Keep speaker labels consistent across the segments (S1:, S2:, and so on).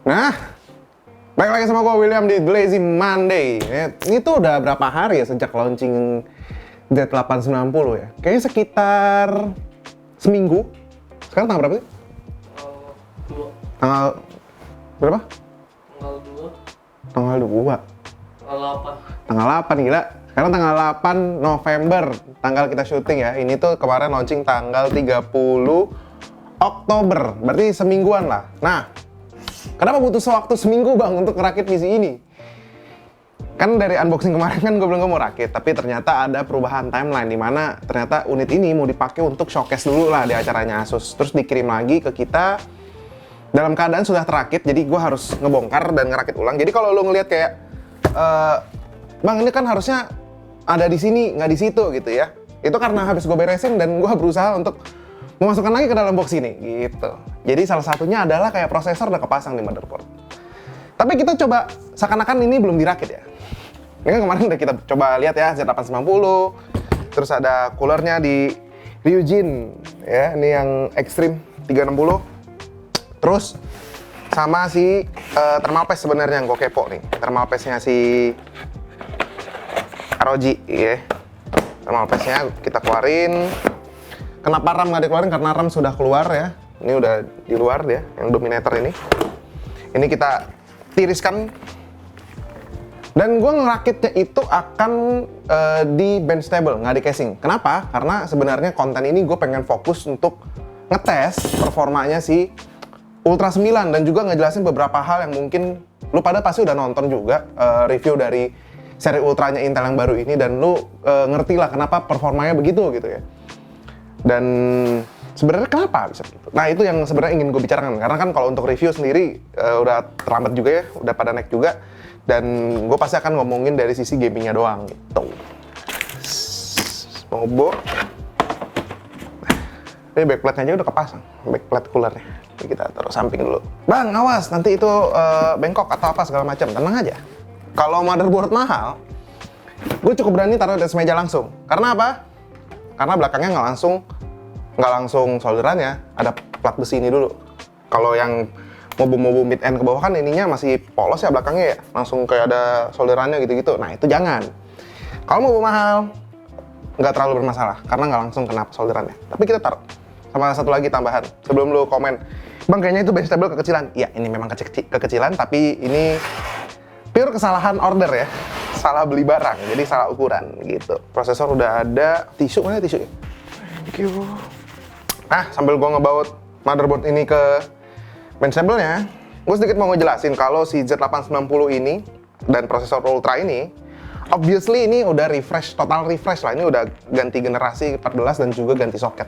S1: Nah, balik lagi sama gue William di Lazy Monday. Ini tuh udah berapa hari ya sejak launching Z890 ya? Kayaknya sekitar seminggu. Sekarang tanggal berapa sih? Tanggal berapa?
S2: Tanggal 2.
S1: Tanggal 2.
S2: Tanggal 8.
S1: Tanggal 8 gila. Sekarang tanggal 8 November, tanggal kita syuting ya. Ini tuh kemarin launching tanggal 30 Oktober. Berarti semingguan lah. Nah, kenapa butuh waktu seminggu bang untuk ngerakit PC ini? Kan dari unboxing kemarin kan gue bilang gue mau rakit, tapi ternyata ada perubahan timeline di mana ternyata unit ini mau dipakai untuk showcase dulu lah di acaranya Asus. Terus dikirim lagi ke kita dalam keadaan sudah terakit, jadi gue harus ngebongkar dan ngerakit ulang. Jadi kalau lo ngelihat kayak, bang ini kan harusnya ada di sini, nggak di situ gitu ya. Itu karena habis gue beresin dan gue berusaha untuk memasukkan lagi ke dalam box ini gitu. Jadi salah satunya adalah kayak prosesor udah kepasang di motherboard. Tapi kita coba seakan-akan ini belum dirakit ya. Ini kan kemarin udah kita coba lihat ya Z890. Terus ada coolernya di Ryujin ya, ini yang Extreme 360. Terus sama si thermal paste sebenarnya yang gue kepo nih. Thermal paste-nya si ROG ya. Thermal paste-nya kita keluarin. Kenapa RAM nggak dikeluarin? Karena RAM sudah keluar ya. Ini udah di luar dia, yang dominator ini. Ini kita tiriskan. Dan gue ngerakitnya itu akan di bench table, nggak di casing. Kenapa? Karena sebenarnya konten ini gue pengen fokus untuk ngetes performanya si Ultra 9 dan juga ngejelasin beberapa hal yang mungkin lu pada pasti udah nonton juga review dari seri Ultranya Intel yang baru ini dan lu ngerti lah kenapa performanya begitu gitu ya. Dan sebenarnya kenapa bisa begitu? Nah itu yang sebenarnya ingin gue bicarakan karena kan kalau untuk review sendiri udah terlambat juga ya, udah pada naik juga. Dan gue pasti akan ngomongin dari sisi gamingnya doang gitu. Mobo. Ini backplate-nya aja udah kepasang, backplate coolernya. Ini kita taruh samping dulu. Bang, awas nanti itu bengkok atau apa segala macam. Tenang aja. Kalau motherboard mahal, gue cukup berani taruh di atas meja langsung. Karena apa? Karena belakangnya nggak langsung solderannya, ada plat besi ini dulu. Kalau yang mobu mid end ke bawah kan ininya masih polos ya belakangnya ya, langsung kayak ada solderannya gitu-gitu. Nah itu jangan. Kalau mobu mahal nggak terlalu bermasalah karena nggak langsung kena solderannya. Tapi kita taruh. Sama satu lagi tambahan sebelum lu komen, bang kayaknya itu bench table kekecilan. Ya ini memang kekecilan tapi ini pure kesalahan order ya. Salah beli barang, jadi salah ukuran gitu. Prosesor udah ada, tisu mana tisu? Thank you. Nah, sambil gua ngebaut motherboard ini ke bench table-nya, gue sedikit mau ngejelasin kalau si Z890 ini dan prosesor Ultra ini, obviously ini udah refresh, total refresh lah. Ini udah ganti generasi 14 dan juga ganti soket.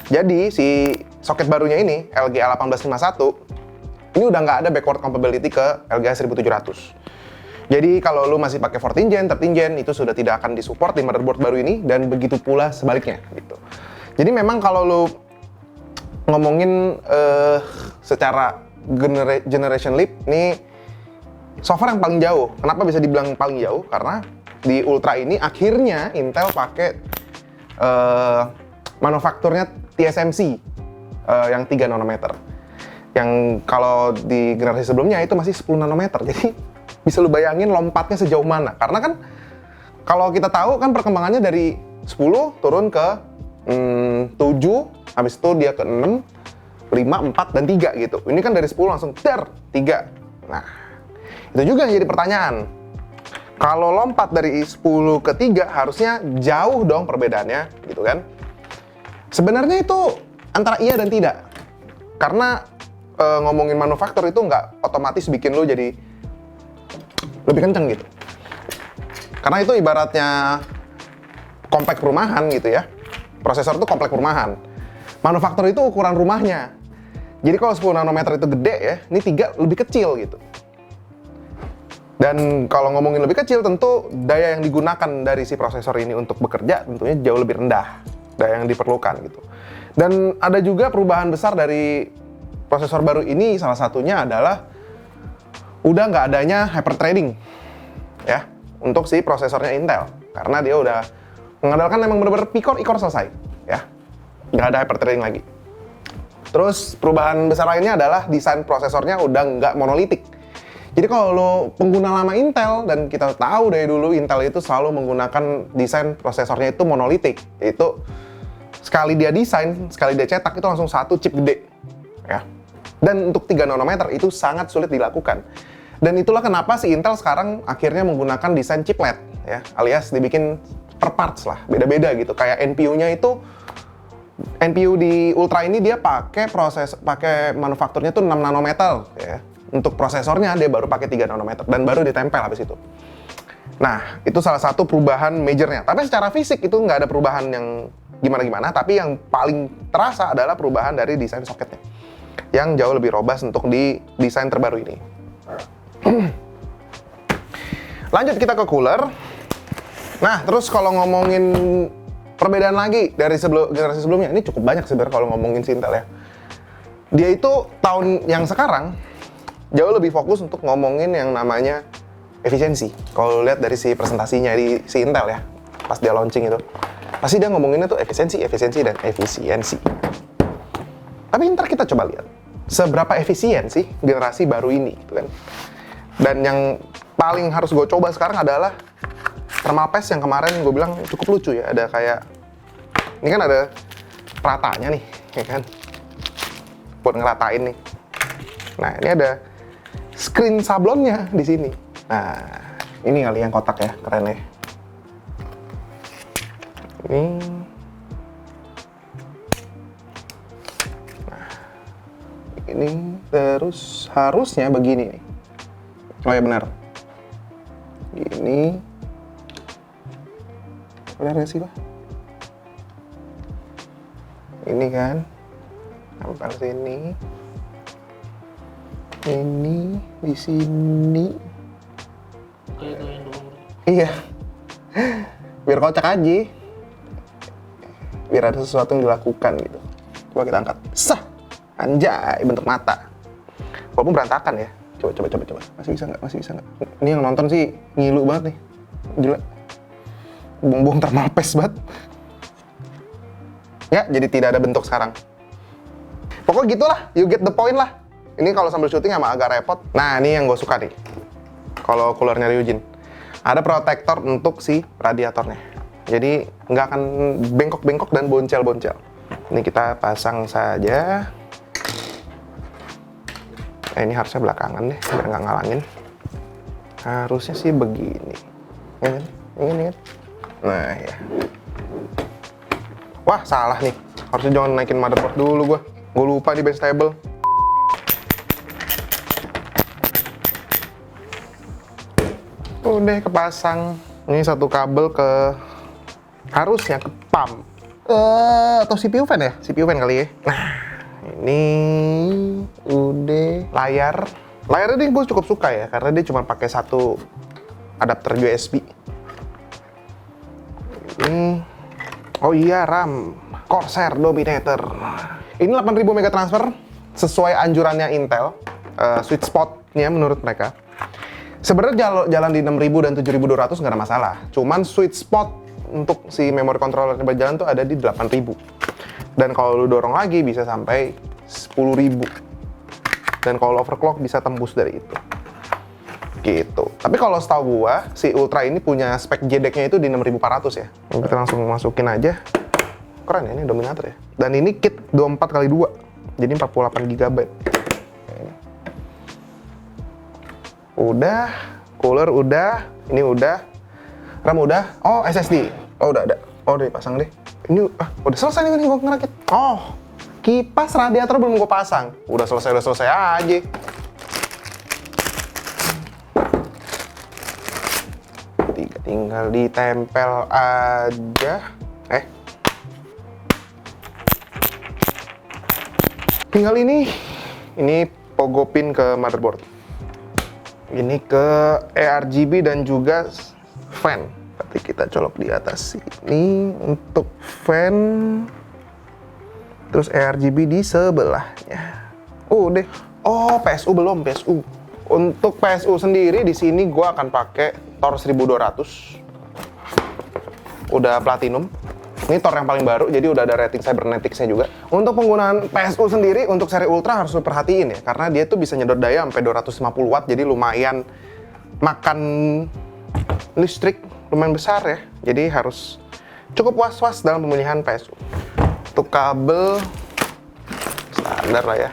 S1: Jadi si soket barunya ini, LGA 1851, ini udah nggak ada backward compatibility ke LGA 1700. Jadi kalau lu masih pakai 14 gen, 13 gen itu sudah tidak akan disupport di motherboard baru ini dan begitu pula sebaliknya gitu. Jadi memang kalau lu ngomongin secara generation leap ini software yang paling jauh. Kenapa bisa dibilang paling jauh? Karena di Ultra ini akhirnya Intel pakai manufakturnya TSMC yang 3 nanometer. Yang kalau di generasi sebelumnya itu masih 10 nanometer. Jadi bisa lu bayangin lompatnya sejauh mana. Karena kan kalau kita tahu kan perkembangannya dari 10 turun ke 7, habis itu dia ke 6, 5, 4, dan 3 gitu. Ini kan dari 10 langsung 3. Nah, itu juga yang jadi pertanyaan. Kalau lompat dari 10 ke 3 harusnya jauh dong perbedaannya gitu kan. Sebenarnya itu antara iya dan tidak. Karena ngomongin manufaktur itu nggak otomatis bikin lu jadi lebih kenceng gitu. Karena itu ibaratnya komplek perumahan gitu ya. Prosesor itu komplek perumahan. Manufaktur itu ukuran rumahnya. Jadi kalau 10 nanometer itu gede ya, ini 3 lebih kecil gitu. Dan kalau ngomongin lebih kecil, tentu daya yang digunakan dari si prosesor ini untuk bekerja tentunya jauh lebih rendah. Daya yang diperlukan gitu. Dan ada juga perubahan besar dari prosesor baru ini, salah satunya adalah udah nggak adanya hyperthreading ya untuk si prosesornya Intel karena dia udah mengandalkan memang benar-benar ikor selesai ya, nggak ada hyperthreading lagi. Terus perubahan besar lainnya adalah desain prosesornya udah nggak monolitik. Jadi kalau lo pengguna lama Intel, dan kita tahu dari dulu Intel itu selalu menggunakan desain prosesornya itu monolitik. Itu sekali dia desain, sekali dia cetak itu langsung satu chip gede. Ya. Dan untuk 3 nanometer itu sangat sulit dilakukan. Dan itulah kenapa si Intel sekarang akhirnya menggunakan desain chiplet, ya, alias dibikin per parts lah, beda-beda gitu. Kayak NPU di Ultra ini dia pakai manufakturnya tuh 6 nanometer, ya. Untuk prosesornya dia baru pakai 3 nanometer dan baru ditempel habis itu. Nah, itu salah satu perubahan majornya. Tapi secara fisik itu nggak ada perubahan yang gimana-gimana, tapi yang paling terasa adalah perubahan dari desain soketnya yang jauh lebih robust untuk di desain terbaru ini. Lanjut kita ke cooler. Nah, terus kalau ngomongin perbedaan lagi dari generasi sebelumnya, ini cukup banyak sebenarnya kalau ngomongin si Intel ya. Dia itu tahun yang sekarang jauh lebih fokus untuk ngomongin yang namanya efisiensi. Kalau lihat dari si presentasinya di si Intel ya, pas dia launching itu, pasti dia ngomonginnya tuh efisiensi, dan efisiensi. Tapi ntar kita coba lihat seberapa efisien sih generasi baru ini, gitu kan. Dan yang paling harus gue coba sekarang adalah thermal paste yang kemarin gue bilang cukup lucu ya. Ada kayak, ini kan ada peratanya nih, ya kan, buat ngeratain nih. Nah, ini ada screen sablonnya di sini. Nah, ini kali yang kotak ya, keren ya. Ini. Nah, ini terus harusnya begini nih. Oh ya benar. Ini. Benar nggak sih, Pak? Ini kan. Nempel sini. Ini di sini.
S2: Kayak doyan doang.
S1: Iya. Biar kocak aja. Biar ada sesuatu yang dilakukan gitu. Coba kita angkat. Sah. Anjay, bentuk mata. Walaupun berantakan ya. Coba. Masih bisa nggak? Ini yang nonton sih ngilu banget nih. Gila. Buang-buang thermal paste banget. Ya, jadi tidak ada bentuk sekarang. Pokoknya gitulah, you get the point lah. Ini kalau sambil syuting emang agak repot. Nah, ini yang gue suka nih. Kalau coolernya Ryujin. Ada protektor untuk si radiatornya. Jadi nggak akan bengkok-bengkok dan boncel-boncel. Ini kita pasang saja. Ini harusnya belakangan deh, biar nggak ngalangin. Harusnya sih begini. Ini kan? Nah, ya. Wah, salah nih. Harusnya jangan naikin motherboard dulu gue. Gue lupa di base table. Udah kepasang. Ini satu kabel ke, harusnya ke pump. Atau CPU fan ya? CPU fan kali ya. Nah, ini udah layar. Layarnya ini gue cukup suka ya, karena dia cuma pakai satu adapter USB. Ini, oh iya, RAM Corsair Dominator. Ini 8000 mega transfer sesuai anjurannya Intel. Sweet spotnya menurut mereka. Sebenarnya jalan di 6000 dan 7200 nggak ada masalah. Cuman sweet spot untuk si memory controller yang berjalan tuh ada di 8000. Dan kalau lu dorong lagi bisa sampai 10000. Dan kalau overclock bisa tembus dari itu. Gitu. Tapi kalau setahu gua, si Ultra ini punya spek JEDEC-nya itu di 6400 ya. Kita langsung masukin aja. Keren ya, ini Dominator ya. Dan ini kit 24x2. Jadi 48 GB. Udah, cooler udah, ini udah, RAM udah, oh SSD, oh udah ada, oh udah dipasang deh. Ini udah selesai nih gue ngerakit. Oh, kipas radiator belum gue pasang, udah selesai aja. Tinggal ditempel aja. Tinggal ini pogo pin ke motherboard. Ini ke ARGB dan juga fan. Tapi kita colok di atas ini untuk fan. Terus ARGB di sebelahnya. Udah. Oh, PSU belum, PSU. Untuk PSU sendiri di sini gua akan pakai Tor 1200. Udah platinum. Ini Thor yang paling baru, jadi udah ada rating cybernetics-nya juga. Untuk penggunaan PSU sendiri, untuk seri Ultra harus lu perhatiin ya, karena dia tuh bisa nyedot daya sampai 250 watt, jadi lumayan makan listrik, lumayan besar ya. Jadi harus cukup was-was dalam pemilihan PSU. Untuk kabel, standar lah ya.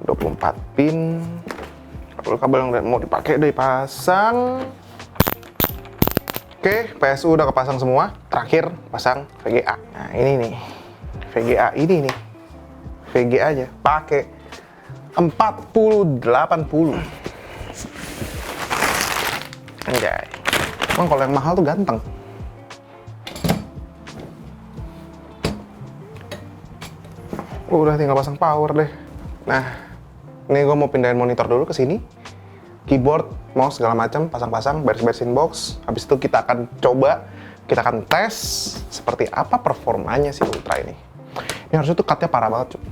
S1: 24 pin. Kabel yang mau dipakai udah dipasang. Oke, PSU udah kepasang semua. Terakhir pasang VGA. Nah ini nih, VGA ini nih, VGA aja pakai 4080. Anjay. Emang kalau yang mahal tuh ganteng. Udah tinggal pasang power deh. Nah, ini gue mau pindahin monitor dulu ke sini. Keyboard, mouse segala macam, pasang-pasang, beres-beresin box. Habis itu kita akan coba, kita akan tes seperti apa performanya si Ultra ini. Ini harusnya tuh cut-nya parah banget, cuy.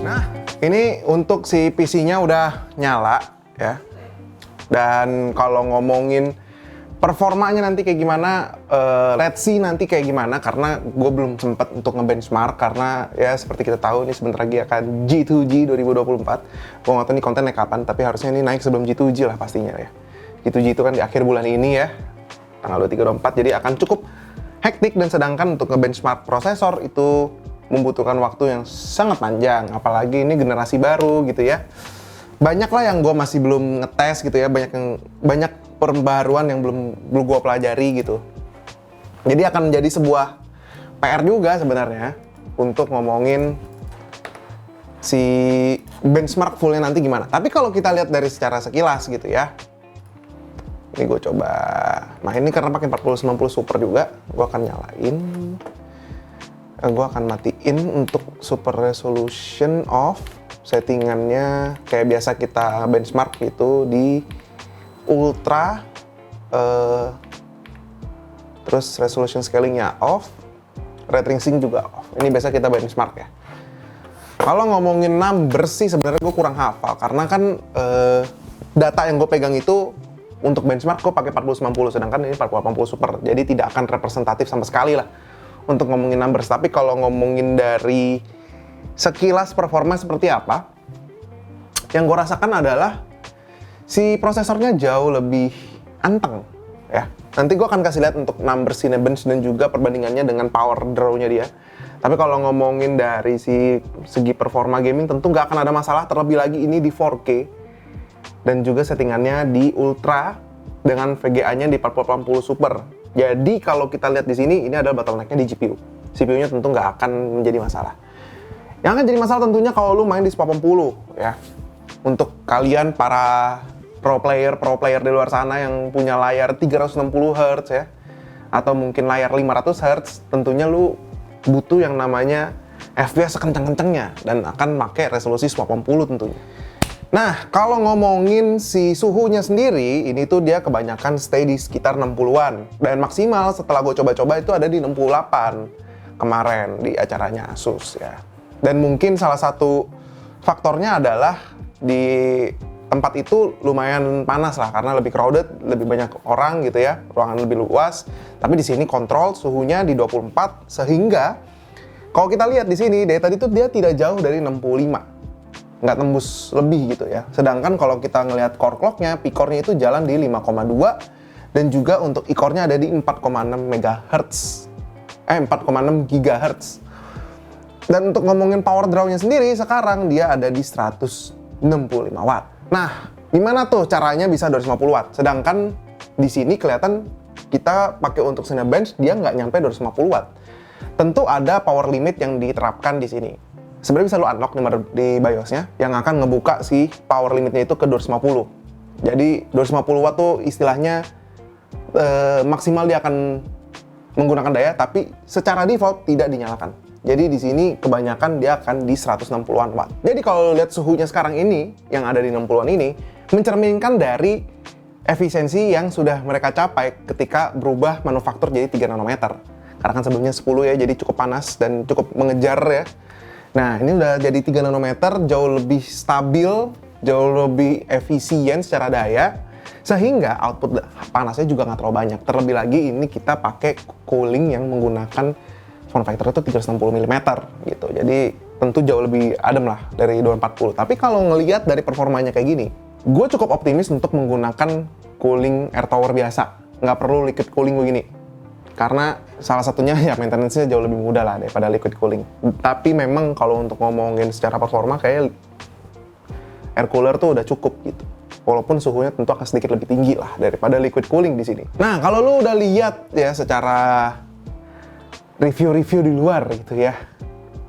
S1: Nah, ini untuk si PC-nya udah nyala ya. Dan kalau ngomongin performanya nanti kayak gimana, let's see nanti kayak gimana, karena gue belum sempat untuk ngebenchmark, karena ya seperti kita tahu ini sebentar lagi akan G2G 2024. Gue nggak tahu nih kontennya kapan, tapi harusnya ini naik sebelum G2G lah pastinya ya. G2G itu kan di akhir bulan ini ya, tanggal 23-24, jadi akan cukup hektik, dan sedangkan untuk ngebenchmark prosesor itu membutuhkan waktu yang sangat panjang, apalagi ini generasi baru gitu ya. Banyak lah yang gue masih belum ngetes gitu ya, banyak pembaruan yang belum gue pelajari gitu. Jadi akan menjadi sebuah PR juga sebenarnya untuk ngomongin si benchmark fullnya nanti gimana. Tapi kalau kita lihat dari secara sekilas gitu ya, ini gue coba, nah ini karena pakai 4090 Super juga, gue akan nyalain, gue akan matiin untuk super resolution off. Settingannya kayak biasa kita benchmark itu di Ultra, terus resolution scalingnya off, ray tracing juga off. Ini biasa kita benchmark ya. Kalau ngomongin number sih sebenarnya gue kurang hafal, karena kan data yang gue pegang itu untuk benchmark gue pakai 4090, sedangkan ini 4080 Super, jadi tidak akan representatif sama sekali lah untuk ngomongin numbers. Tapi kalau ngomongin dari sekilas performa seperti apa, yang gue rasakan adalah si prosesornya jauh lebih anteng ya. Nanti gue akan kasih lihat untuk number Cinebench dan juga perbandingannya dengan power draw-nya dia. Tapi kalau ngomongin dari segi performa gaming, tentu nggak akan ada masalah, terlebih lagi ini di 4K dan juga settingannya di Ultra dengan VGA-nya di 4080 Super. Jadi kalau kita lihat di sini, ini adalah bottleneck-nya di GPU. CPU-nya tentu nggak akan menjadi masalah. Yang akan jadi masalah tentunya kalau lu main di 1080 ya. Untuk kalian para pro player di luar sana yang punya layar 360 Hz ya, atau mungkin layar 500 Hz, tentunya lu butuh yang namanya FPS sekencang-kencangnya dan akan pakai resolusi 1080 tentunya. Nah, kalau ngomongin si suhunya sendiri, ini tuh dia kebanyakan stay di sekitar 60-an, dan maksimal setelah gue coba-coba itu ada di 68 kemarin di acaranya Asus ya. Dan mungkin salah satu faktornya adalah di tempat itu lumayan panas lah, karena lebih crowded, lebih banyak orang gitu ya, ruangan lebih luas. Tapi di sini kontrol suhunya di 24, sehingga kalau kita lihat di sini dari tadi tuh dia tidak jauh dari 65, nggak tembus lebih gitu ya. Sedangkan kalau kita ngelihat core clock-nya, P-core-nya itu jalan di 5,2, dan juga untuk I-core-nya ada di 4,6 MHz, 4,6 GHz. Dan untuk ngomongin power draw-nya sendiri, sekarang dia ada di 165 watt. Nah, gimana tuh caranya bisa 250 watt? Sedangkan di sini kelihatan kita pakai untuk Cinebench, dia nggak nyampe 250 watt. Tentu ada power limit yang diterapkan di sini. Sebenarnya bisa lo unlock di BIOS-nya, yang akan ngebuka si power limitnya itu ke 250. Jadi 250 watt tuh istilahnya maksimal dia akan menggunakan daya, tapi secara default tidak dinyalakan. Jadi di sini kebanyakan dia akan di 160-an watt. Jadi kalau lihat suhunya sekarang ini, yang ada di 60-an ini, mencerminkan dari efisiensi yang sudah mereka capai ketika berubah manufaktur jadi 3 nanometer. Karena kan sebelumnya 10 ya, jadi cukup panas dan cukup mengejar ya. Nah, ini udah jadi 3 nanometer, jauh lebih stabil, jauh lebih efisien secara daya, sehingga output panasnya juga nggak terlalu banyak. Terlebih lagi ini kita pakai cooling yang menggunakan form factor itu 360 mm gitu. Jadi tentu jauh lebih adem lah dari 240. Tapi kalau ngelihat dari performanya kayak gini, gue cukup optimis untuk menggunakan cooling air tower biasa. Nggak perlu liquid cooling begini. Karena salah satunya ya maintenance-nya jauh lebih mudah lah daripada liquid cooling. Tapi memang kalau untuk ngomongin secara performa kayak air cooler tuh udah cukup gitu. Walaupun suhunya tentu akan sedikit lebih tinggi lah daripada liquid cooling di sini. Nah, kalau lu udah lihat ya secara review-review di luar gitu ya,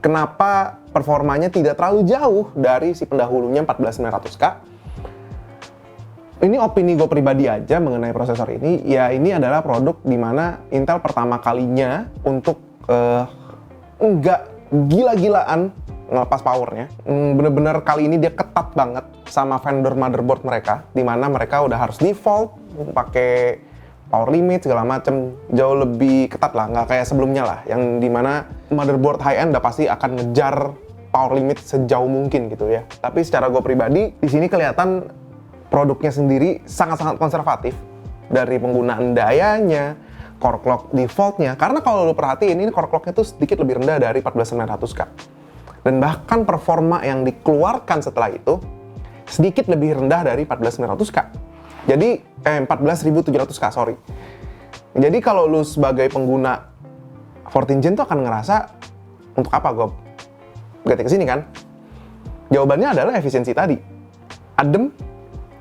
S1: kenapa performanya tidak terlalu jauh dari si pendahulunya 14900K? Ini opini gue pribadi aja mengenai prosesor ini, ya ini adalah produk dimana Intel pertama kalinya untuk nggak gila-gilaan ngelepas powernya. Bener-bener kali ini dia ketat banget sama vendor motherboard mereka, dimana mereka udah harus default pakai power limit segala macem, jauh lebih ketat lah, nggak kayak sebelumnya lah, yang dimana motherboard high end udah pasti akan ngejar power limit sejauh mungkin gitu ya. Tapi secara gue pribadi di sini kelihatan produknya sendiri sangat-sangat konservatif dari penggunaan dayanya, core clock defaultnya. Karena kalau lu perhatiin ini core clocknya tuh sedikit lebih rendah dari 14900K. Dan bahkan performa yang dikeluarkan setelah itu sedikit lebih rendah dari 14900K. Jadi 14700K, sorry. Jadi kalau lu sebagai pengguna 14 Gen tuh akan ngerasa untuk apa gue ganti ke sini kan? Jawabannya adalah efisiensi tadi. Adem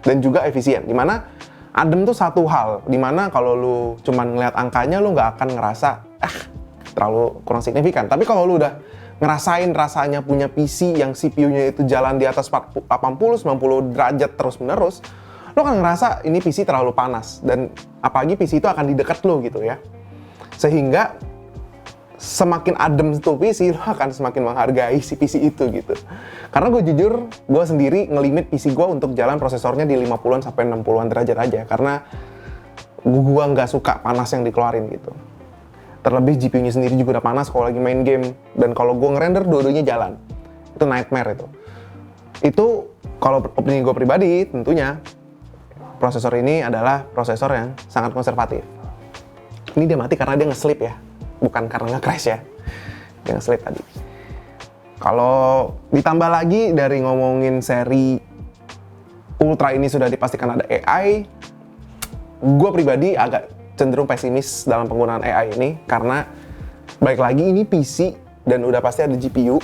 S1: dan juga efisien, dimana adem tuh satu hal, dimana kalau lu cuman ngeliat angkanya lu nggak akan ngerasa terlalu kurang signifikan. Tapi kalau lu udah ngerasain rasanya punya PC yang CPU-nya itu jalan di atas 80-90 derajat terus-menerus, lu akan ngerasa ini PC terlalu panas, dan apalagi PC itu akan di dekat lu gitu ya. Sehingga semakin adem tuh PC, lo akan semakin menghargai si PC itu gitu. Karena gue jujur, gue sendiri ngelimit PC gue untuk jalan prosesornya di 50-an sampai 60-an derajat aja. Karena gue nggak suka panas yang dikeluarin gitu. Terlebih GPU-nya sendiri juga udah panas kalau lagi main game. Dan kalau gue ngerender, dua-duanya jalan. Itu nightmare itu. Itu kalau opini gue pribadi, tentunya prosesor ini adalah prosesor yang sangat konservatif. Ini dia mati karena dia nge-sleep ya. Bukan karena nge-crash ya, yang slide tadi. Kalau ditambah lagi dari ngomongin seri Ultra ini sudah dipastikan ada AI, gue pribadi agak cenderung pesimis dalam penggunaan AI ini, karena baik lagi ini PC dan udah pasti ada GPU.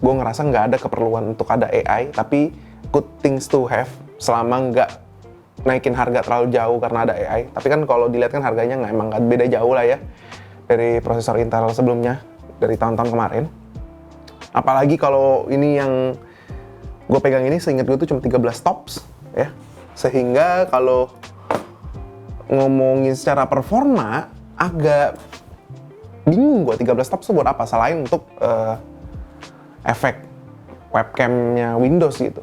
S1: Gue ngerasa nggak ada keperluan untuk ada AI, tapi good things to have selama nggak naikin harga terlalu jauh karena ada AI. Tapi kan kalau dilihat kan harganya emang nggak beda jauh lah ya dari prosesor Intel sebelumnya, dari tahun-tahun kemarin. Apalagi kalau ini yang gue pegang ini, seingat gue tuh cuma 13 TOPS ya. Sehingga kalau ngomongin secara performa, agak bingung gue 13 TOPS tuh buat apa, selain untuk efek webcamnya Windows gitu.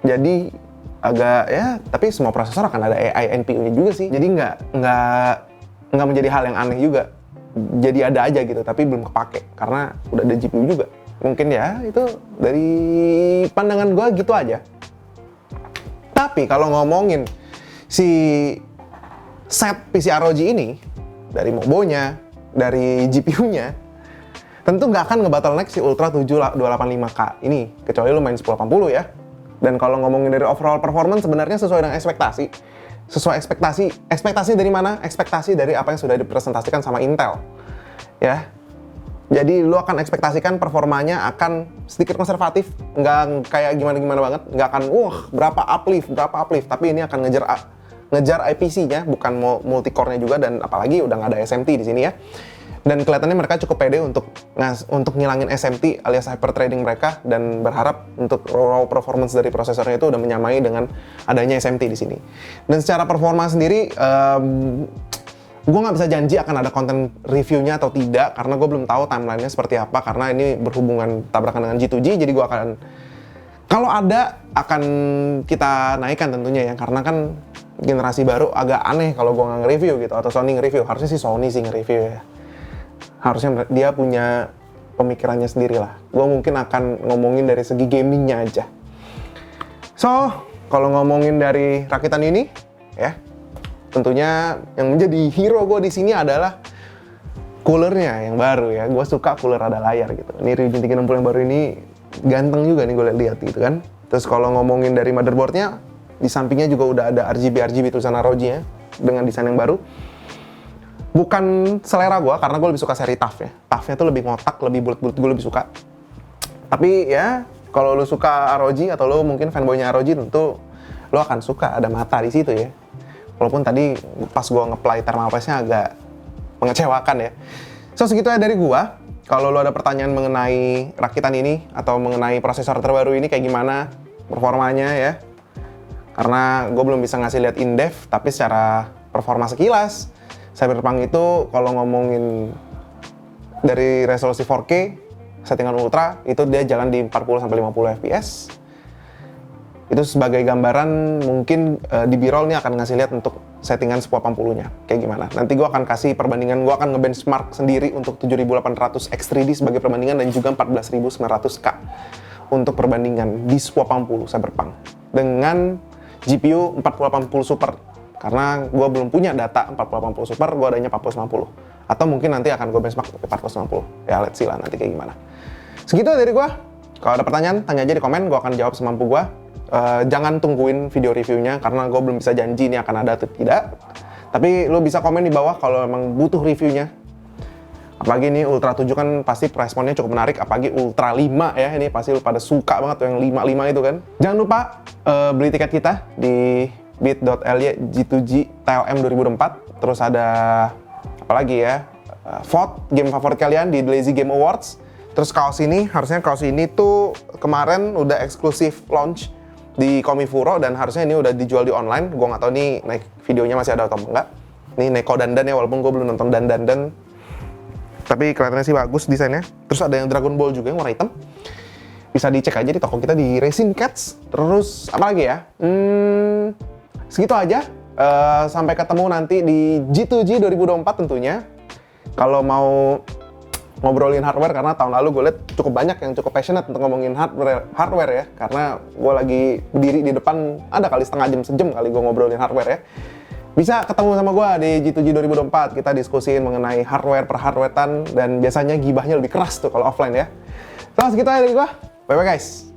S1: Jadi agak ya, tapi semua prosesor akan ada AI NPU-nya juga sih. Jadi nggak menjadi hal yang aneh juga. Jadi ada aja gitu, tapi belum kepake karena udah ada GPU juga. Mungkin ya itu dari pandangan gue gitu aja. Tapi kalau ngomongin si set PC ROG ini, dari Mobonya, dari GPU-nya, tentu nggak akan nge-bottleneck si Ultra 7285K ini, kecuali lu main 1080 ya. Dan kalau ngomongin dari overall performance, sebenarnya sesuai dengan ekspektasi. Sesuai ekspektasi dari mana? Ekspektasi dari apa yang sudah dipresentasikan sama Intel ya. Jadi lu akan ekspektasikan performanya akan sedikit konservatif, nggak kayak gimana-gimana banget, nggak akan berapa uplift, tapi ini akan ngejar IPC-nya, bukan multi core-nya juga, dan apalagi udah nggak ada SMT di sini ya. Dan kelihatannya mereka cukup pede untuk ngilangin SMT alias hyperthreading mereka, dan berharap untuk raw performance dari prosesornya itu udah menyamai dengan adanya SMT di sini. Dan secara performa sendiri, gue nggak bisa janji akan ada konten reviewnya atau tidak, karena gue belum tahu timelinenya seperti apa, karena ini berhubungan tabrakan dengan G2G, jadi gue akan, kalau ada, akan kita naikkan tentunya ya, karena kan generasi baru agak aneh kalau gue nggak nge-review gitu, atau Sony nge-review. Harusnya sih Sony sih nge-review ya. Harusnya dia punya pemikirannya sendiri lah. Gue mungkin akan ngomongin dari segi gamingnya aja. So, kalau ngomongin dari rakitan ini, ya, tentunya yang menjadi hero gue di sini adalah coolernya yang baru ya. Gue suka cooler ada layar gitu. Ini Ryujin 360 yang baru ini ganteng juga nih gue lihat gitu kan. Terus kalau ngomongin dari motherboardnya, di sampingnya juga udah ada RGB tulisan ROG-nya dengan desain yang baru. Bukan selera gue, karena gue lebih suka seri TUF ya. TUF-nya tuh lebih ngotak, lebih bulat-bulat, gue lebih suka. Tapi ya, kalau lu suka ROG atau lu mungkin fanboy-nya ROG, tentu lu akan suka ada mata di situ ya. Walaupun tadi pas gue nge-play thermal paste-nya agak mengecewakan ya. So, segitu aja dari gue. Kalau lu ada pertanyaan mengenai rakitan ini atau mengenai prosesor terbaru ini kayak gimana performanya ya. Karena gue belum bisa ngasih lihat in-depth, tapi secara performa sekilas, Cyberpunk itu kalau ngomongin dari resolusi 4K, settingan ultra, itu dia jalan di 40-50 fps. Itu sebagai gambaran mungkin di B-roll ini akan ngasih lihat untuk settingan 1080-nya. Kayak gimana. Nanti gue akan kasih perbandingan, gue akan nge-benchmark sendiri untuk 7800 X3D sebagai perbandingan dan juga 14900K untuk perbandingan di 1080 Cyberpunk. Dengan GPU 4080 Super. Karena gue belum punya data 4080 Super, gue adanya 4090. Atau mungkin nanti akan gue benchmark ke 4090. Ya, let's see lah nanti kayak gimana. Segitu dari gue. Kalau ada pertanyaan, tanya aja di komen, gue akan jawab semampu gue. Jangan tungguin video reviewnya, karena gue belum bisa janji ini akan ada atau tidak. Tapi lo bisa komen di bawah kalau emang butuh reviewnya. Apalagi ini Ultra 7 kan pasti responnya cukup menarik, apalagi Ultra 5 ya, ini pasti lo pada suka banget tuh yang 55 itu kan. Jangan lupa beli tiket kita di bit.ly G2G TLM 2024. Terus ada apa lagi ya, vote game favorit kalian di Lazy Game Awards. Terus kaos ini, harusnya kaos ini tuh kemarin udah eksklusif launch di Komifuro dan harusnya ini udah dijual di online. Gue nggak tahu nih naik videonya masih ada atau enggak. Ini Neko dandan ya, walaupun gue belum nonton dandan. Tapi kelihatannya sih bagus desainnya. Terus ada yang Dragon Ball juga yang warna hitam. Bisa dicek aja di toko kita di Resin Cats. Terus apa lagi ya? Segitu aja. Sampai ketemu nanti di G2G 2024 tentunya. Kalau mau ngobrolin hardware, karena tahun lalu gue liat cukup banyak yang cukup passionate untuk ngomongin hardware ya. Karena gue lagi berdiri di depan, ada kali setengah jam, sejam kali gue ngobrolin hardware ya. Bisa ketemu sama gue di G2G 2024, kita diskusiin mengenai hardware per hardwarean, dan biasanya gibahnya lebih keras tuh kalau offline ya. So, segitu aja dari gue. Bye-bye guys.